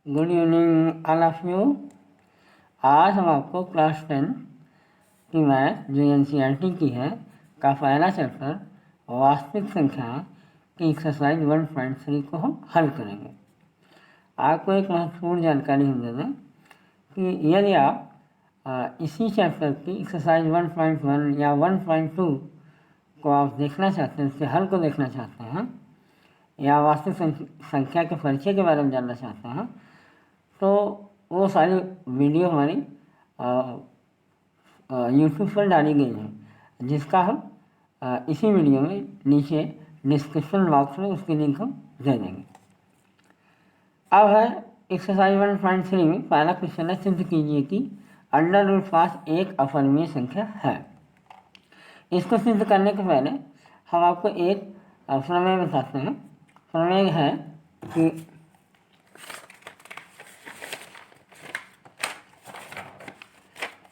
Good evening all of you. आज हम आपको क्लास 10 की मैथ जो एनसीईआरटी की है का पहला चैप्टर वास्तविक संख्याएं की एक्सरसाइज 1.3 को हम हल करेंगे। आपको एक महत्वपूर्ण जानकारी हम दे दें कि यदि आप इसी चैप्टर की एक्सरसाइज 1.1 या 1.2 को आप देखना चाहते हैं, उसके हल को देखना चाहते हैं या वास्तविक संख्या के परिचय के बारे में जानना चाहते हैं, तो वो सारी वीडियो हमारी यूट्यूब पर डाली गई है, जिसका हम इसी वीडियो में नीचे डिस्क्रिप्शन बॉक्स में उसकी लिंक हम दे देंगे। अब है एक्सरसाइज 1.3 में पहला क्वेश्चन है, सिद्ध कीजिए कि √5 एक अपरिमेय संख्या है। इसको सिद्ध करने के पहले हम आपको एक प्रमेय बताते हैं। प्रमेय है कि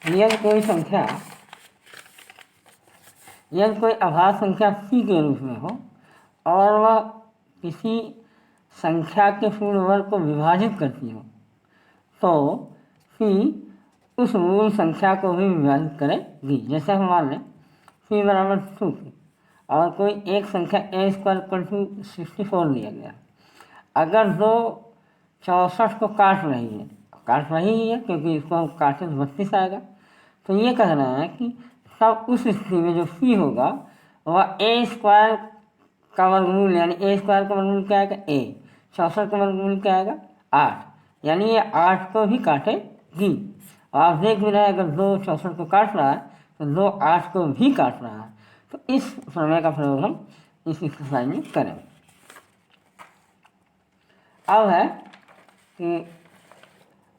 यदि कोई अभाज्य संख्या c के रूप में हो और वह किसी संख्या के पूर्ण वर्ग को विभाजित करती हो, तो c उस मूल संख्या को भी विभाजित करेगी। जैसे हम मान लें c बराबर 2 और कोई एक संख्या a² 64 दिया गया। अगर दो 64 को काट रही है क्योंकि इसको हम काटे तो 32 आएगा। तो ये कह रहे हैं कि तब उस स्थिति में जो c होगा वह a² का वर्गमूल, यानी a² का वर्गमूल क्या आएगा a, 64 का वर्गमूल क्या आएगा 8, यानी ये 8 को भी काटेगी। और आप देख भी रहे हैं, अगर 2 64 को काट रहा है तो 2 8 को भी काट रहा है। तो इस प्रमेय का प्रयोग हम इस एक्सरसाइज में करेंगे। अब है कि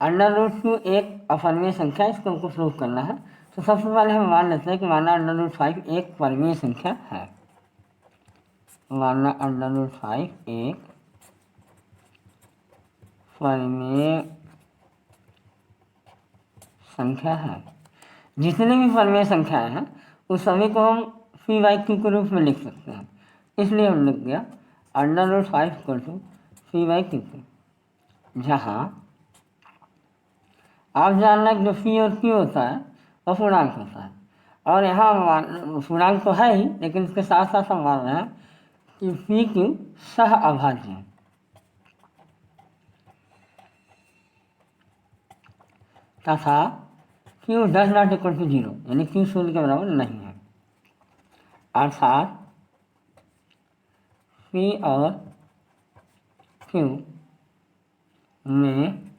√2 एक अपरिमेय संख्या, इसको हमको प्रूव करना है। तो सबसे पहले हम मान लेते हैं कि माना √5 एक परिमेय संख्या है। माना √5 एक परिमेय संख्या है। जितनी भी परिमेय संख्याएं हैं उस सभी को हम c/q के रूप में लिख सकते हैं। इसलिए हम लिख दिया √5 c/q, जहाँ आप जानना कि जो c और q होता है वह पूर्णांक होता है। और यहाँ पूर्णांक तो है ही, लेकिन इसके साथ साथ हम मान रहे हैं कि c/q सह अभाज्य है। तथा q ≠ 0, यानी q 0 के बराबर नहीं है। अर्थात c और q में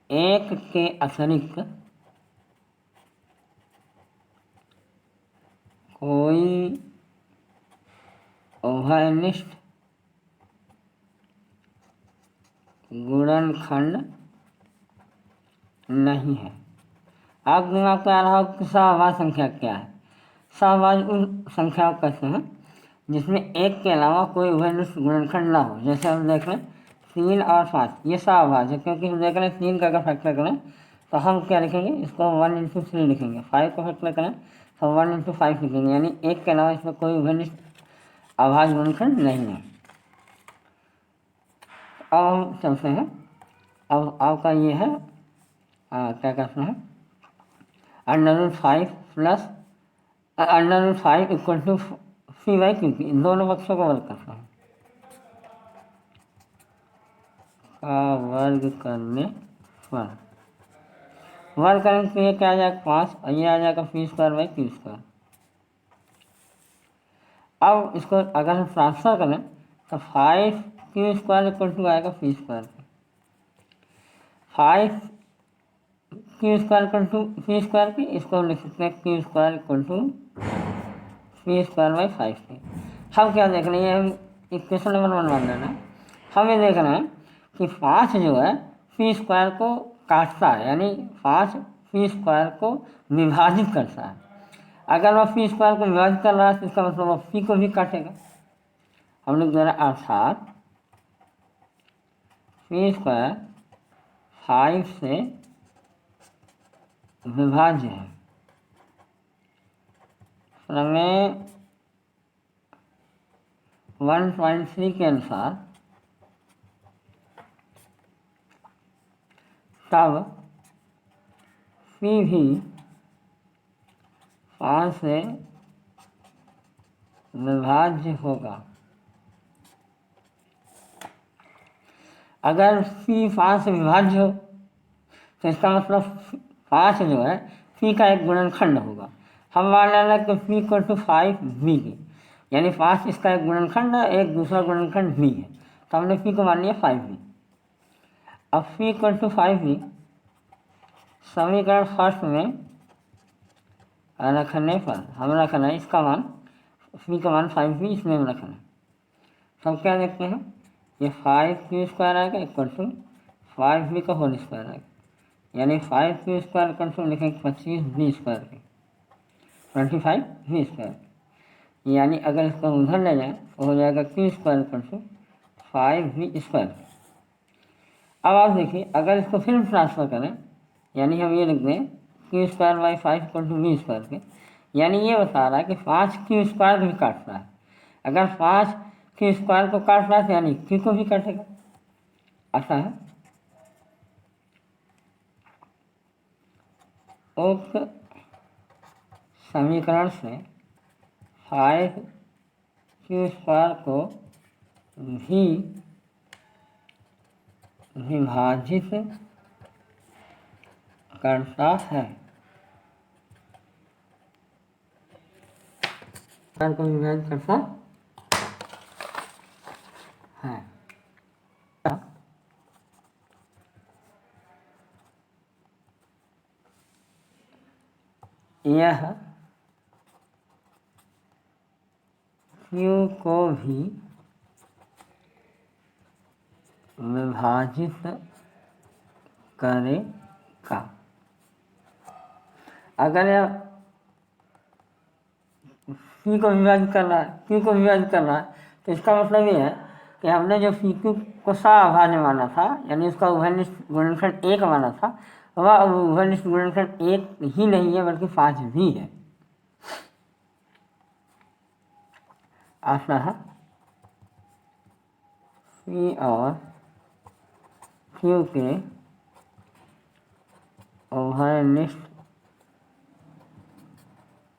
एक के अतिरिक्त कोई उभयनिष्ठ गुणनखंड नहीं है। आप दिमाग में आ रहा हो कि सहअभाज्य संख्या क्या है। सहअभाज्य उन संख्याओं कहते हैं जिसमें एक के अलावा कोई उभयनिष्ठ गुणनखंड ना हो। जैसे हम देख लें 3 और 5, ये सहअभाज्य है, क्योंकि हम देख लें 3 का अगर फैक्टर करें तो हम क्या लिखेंगे, इसको 1 × 3 लिखेंगे। 5 को फैक्टर करें तो 1 × 5 लिखेंगे, यानी एक के अलावा इसमें कोई उभयनिष्ठ अभाज्य गुणनखंड नहीं है। अब हम चलते हैं। अब आपका ये है क्या कहते हैं, √5 प्लस √5 = c/q, इन दोनों पक्षों को वर्ग करते हैं। वर्ग करने पर वर्ग करेंगे तो ये क्या आ जाएगा 5 और ये आ जाएगा p²/q²। अब इसको अगर हम ट्रांसफर करें तो 5q² आएगा p²। 5q² इसको हम लिख सकते हैं q² p²/5। हम क्या देख रहे हैं, हम इक्वेशन नंबर 1 मान लेना। हम ये देख रहे हैं कि 5 जो है p² को काटता है, यानी 5 p² को विभाजित करता है। अगर वह p² को विभाजित कर रहा है तो इसका मतलब वह p को भी काटेगा। हम लोग द्वारा अर्थात p² 5 से विभाज्य है। प्रमेय 1.3 के अनुसार तब सी भी 5 से विभाज्य होगा। अगर सी 5 से विभाज्य हो तो इसका मतलब 5 जो है सी का एक गुणनखंड होगा। हम मान लेना कि सी इक्वल टू 5 वी के, यानी 5 इसका एक गुणनखंड है, एक दूसरा गुणनखंड वी है, तो हमने सी को मान लिया 5 वी। अब सी इक्वल टू 5 वी समीकरण फर्स्ट में रखने पर हम रखना है इसका मान, सी का मान 5 वी इसमें हम रखना है। सब क्या देखते हैं, ये 5 क्यू स्क्वायर आएगा इक्वल टू 5 वी का होल स्क्वायर आएगा, यानी 5 क्यू स्क्वायर इक्वल टू लिखेंगे 25 वी स्क्वायर के, 25 वी स्क्वायर, यानी अगर इसको उधर ले जाए तो हो जाएगा Q square equal to 5 V square. अब आप देखिए अगर इसको फिर ट्रांसफर करें, यानी हम ये लिख दें Q square by 5 equal to V square के, यानी ये बता रहा है कि 5 क्यू स्क्वायर भी काटता है। अगर 5 क्यू स्क्वायर को काट रहा है तो यानी क्यू को भी काटेगा, ऐसा है। उक्त समीकरण से 5 क्यू स्क्वायर को भी विभाजित करता है, को विभाजित करता है। यह क्यू को भी विभाजित करेगा। अगर यह सी को विभाजित करना है, क्यू को विभाजित करना है, तो इसका मतलब ये है कि हमने जो सी क्यू को सअभाज्य माना था, यानी उसका उभयनिष्ठ गुणनखंड 1 माना था, वह उभयनिष्ठ गुणनखंड 1 ही नहीं है बल्कि 5 भी है। अतः सी और क्यू के उभयनिष्ठ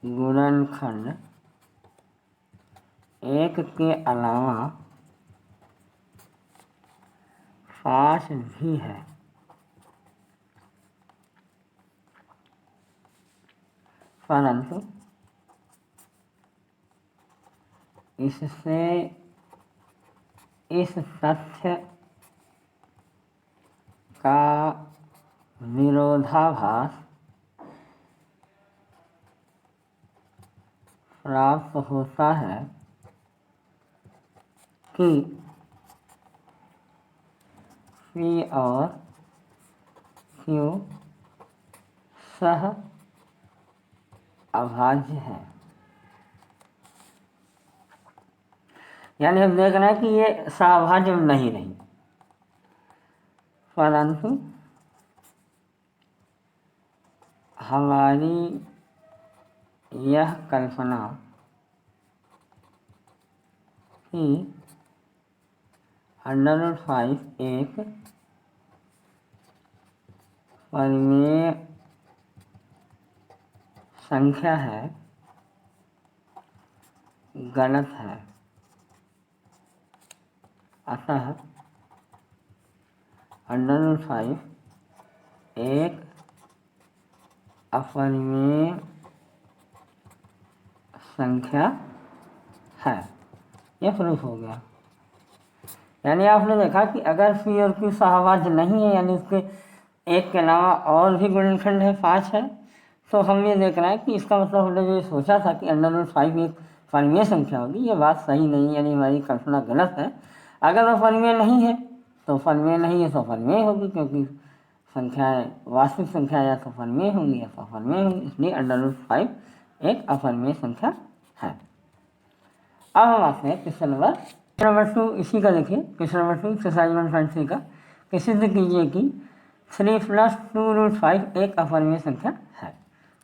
गुणनखंड 1 के अलावा 5 भी है। परंतु इससे इस तथ्य का विरोधाभास प्राप्त होता है कि सी और क्यू सह अभाज्य है। यानी हम देख रहे हैं कि ये सहअभाज्य नहीं, परंतु हमारी यह कल्पना कि √5 एक परिमेय संख्या है, गलत है। अतः √5 एक अपरिमेय संख्या है। यह प्रूफ हो गया। यानी आपने देखा कि अगर सी और क्यू सहअभाज्य नहीं है, यानी उसके एक के अलावा और भी गुणनखंड है 5 है, तो हम ये देख रहे हैं कि इसका मतलब हमने जो सोचा था कि √5 एक परिमेय संख्या होगी, ये बात सही नहीं, यानी हमारी कल्पना गलत है। अगर वो परिमेय नहीं है तो परिमेय नहीं है तो परिमेय होगी, क्योंकि संख्याएं वास्तविक संख्या या तो परिमेय होंगी या तो अपरिमेय होंगी, इसलिए √5 एक अपरिमेय संख्या है। अब हम आते हैं क्वेश्चन नंबर 2। इसी का देखिए क्वेश्चन नंबर 2 एक्सरसाइज 1.3 का, कि सिद्ध कीजिए कि 3 + 2√5 एक अपरिमेय संख्या है।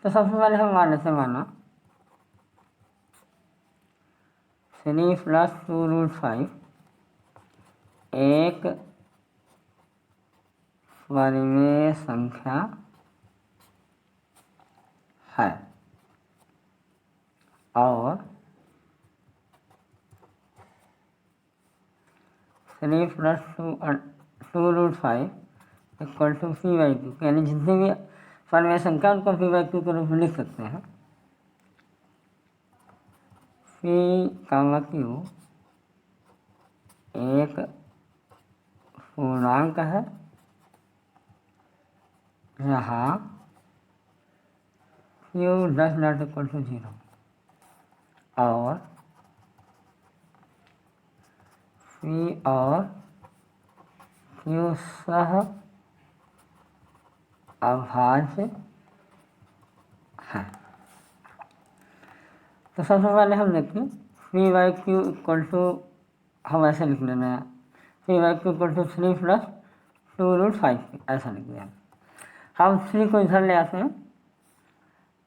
तो सबसे पहले हम मानने से माना 3 + 2√5 एक परिमेय संख्या है और 3 + 2√5 = p/q, यानी जितने भी परिमेय संख्या उनको p/q के रूप में लिख सकते हैं। p/q एक पूर्णांक है जहाँ q ≤ 0 और p और q सह अभाज्य है। तो सबसे पहले हम देखते हैं p/q हम ऐसे लिख लेना है, p/q = 3 + 2√5, ऐसा लिख दिया। हम 3 को इधर ले आते हैं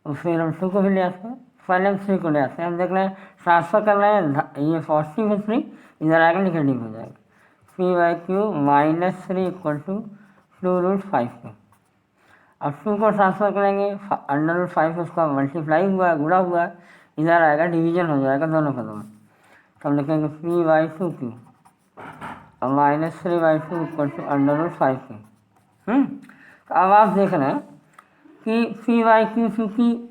और फिर हम 2 को भी ले आते हैं। पहले हम 3 को ले आते हैं, हम देख रहे हैं ट्रांसफर कर रहे हैं, ये पॉजिटिव है 3, इधर आएगा निगेटिव हो जाएगा। p/q -3 = 2√5 को, अब 2 को ट्रांसफर करेंगे, √5 उसका मल्टीप्लाई हुआ है, गुणा हुआ है, इधर आएगा डिवीजन हो जाएगा दोनों पदों में। तो हम लिखेंगे p/2q और -3/2 = √5q। तो अब आप देख रहे हैं कि p/q चूँकि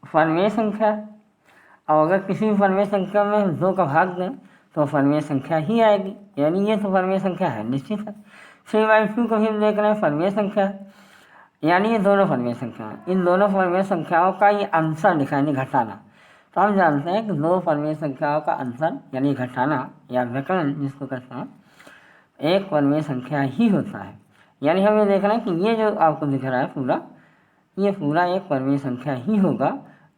परिमेय संख्या है, और अगर किसी भी परिमेय संख्या में हम 2 का भाग दें तो परिमेय संख्या ही आएगी, यानी ये तो परिमेय संख्या है, निश्चित है। 3/2 को भी हम देख रहे हैं परिमेय संख्या है, यानी ये दोनों परिमेय संख्या है। इन दोनों परिमेय संख्याओं का ये अंतर लिखा यानी घटाना। तो हम जानते हैं कि दो परिमेय संख्याओं का अंतर यानी घटाना या व्यकलन जिसको कहते हैं, एक परिमेय संख्या ही होता है। यानी हम ये देख रहे हैं कि ये जो आपको दिख रहा है पूरा, ये पूरा एक परिमेय संख्या ही होगा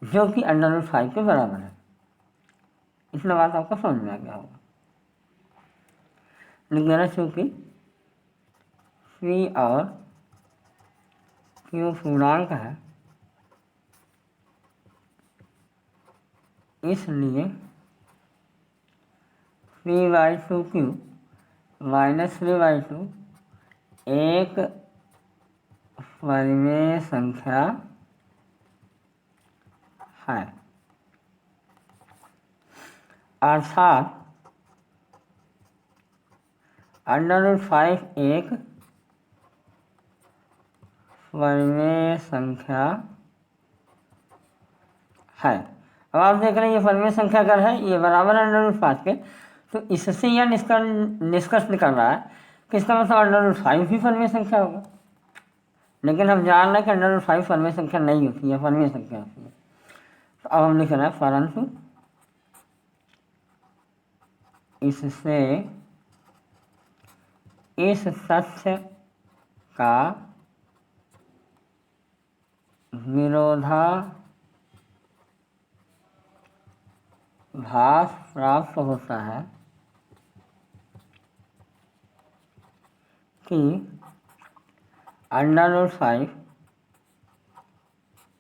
जो कि √5 के बराबर है। इतना बात आपको समझ में आ गया होगा। लिख देना, चूँकि p और q पूर्णांक है इसलिए p/2q -3/2 एक परिमेय संख्या है, अर्थात √5 एक परिमेय संख्या है। अब आप देख रहे हैं ये परिमेय संख्या अगर है, ये बराबर है √5 के, तो इससे यह निष्कर्ष निकल रहा है कि इसका मतलब √5 भी परिमेय संख्या होगा। लेकिन हम जान रहे हैं कि √5 परिमेय संख्या नहीं होती है, परिमेय संख्या होती है। तो अब हम लिख रहे हैं परंतु इससे इस तथ्य का विरोधाभास प्राप्त होता है कि √5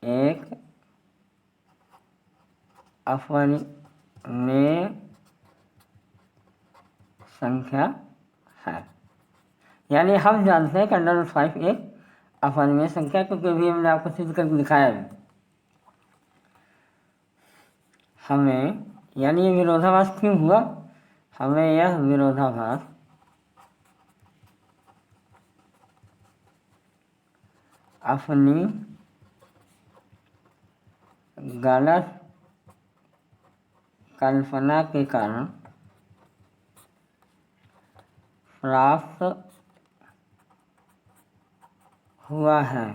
एक अपरिमेय संख्या है। यानी हम जानते हैं कि √5 एक अपरिमेय संख्या, क्योंकि अभी हमने आपको सिद्ध करके दिखाया है। हमें यानी ये विरोधाभास क्यों हुआ, हमें यह विरोधाभास अपनी गलत कल्पना के कारण प्राप्त हुआ है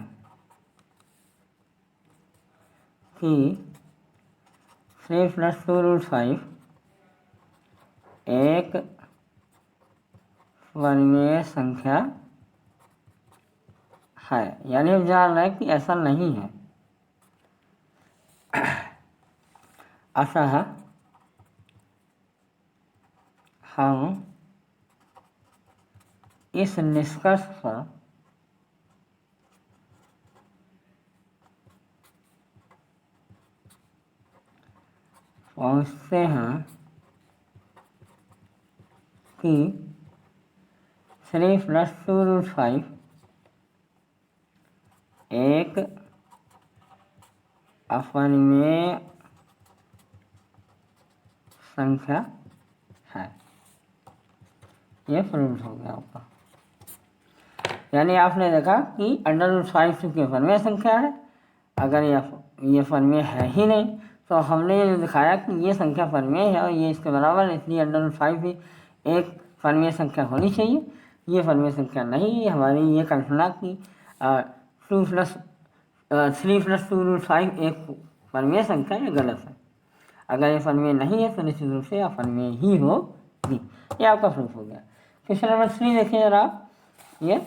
कि 3 + 2√5 एक परिमेय संख्या है। यानी हम जान रहे हैं कि ऐसा नहीं है। अतः हम इस निष्कर्ष पर पहुँचते हैं कि 3 + 2√5 एक अपरिमेय संख्या है। ये प्रूफ हो गया आपका। यानी आपने देखा कि √5 चूँकि अपरिमेय संख्या है, अगर ये परिमेय है ही नहीं तो हमने ये दिखाया कि ये संख्या परिमेय है और ये इसके बराबर है, इसलिए √5 भी एक परिमेय संख्या होनी चाहिए। ये परिमेय संख्या नहीं है। हमारी ये कल्पना कि 3 + 2√5 एक परिमेय संख्या ये गलत है। अगर ये परिमेय नहीं है तो निश्चित रूप से अपरिमेय ही होगी। ये आपका प्रूफ हो गया। क्वेश्चन नंबर 3 देखिए जरा, ये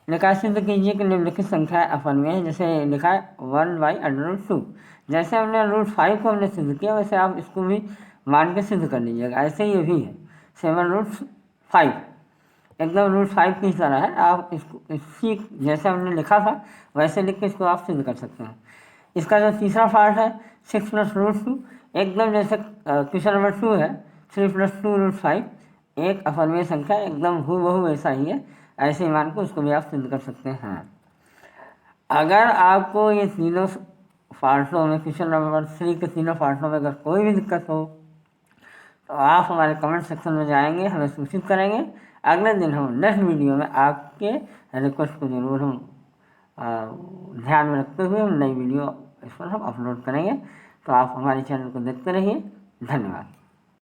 लिखा सिद्ध कीजिए कि निम्नलिखित संख्या अपरिमेय है। जैसे लिखा है 1/√2। जैसे हमने √5 को हमने सिद्ध किया वैसे आप इसको भी मान के सिद्ध कर लीजिएगा। ऐसे ही ये भी है 7√5, एकदम √5 की तरह है। आप इसको इसी जैसे हमने लिखा था वैसे लिख के इसको आप सिद्ध कर सकते हैं। इसका जो तीसरा पार्ट है 6 + √2, एकदम जैसे क्वेश्चन नंबर 2 है 3 + 2√5 एक अपरिमेय संख्या, एकदम हूबहू वैसा ही है। ऐसे ही मान को उसको भी आप सिद्ध कर सकते हैं। अगर आपको ये तीनों पार्टों में, क्वेश्चन नंबर 3 के तीनों पार्टों में अगर कोई भी दिक्कत हो तो आप हमारे कमेंट सेक्शन में जाएंगे, हमें सूचित करेंगे। अगले दिन हम नेक्स्ट वीडियो में आपके रिक्वेस्ट को जरूर हम ध्यान में रखते हुए हम नई वीडियो इस पर हम अपलोड करेंगे। तो आप हमारे चैनल को देखते रहिए। धन्यवाद।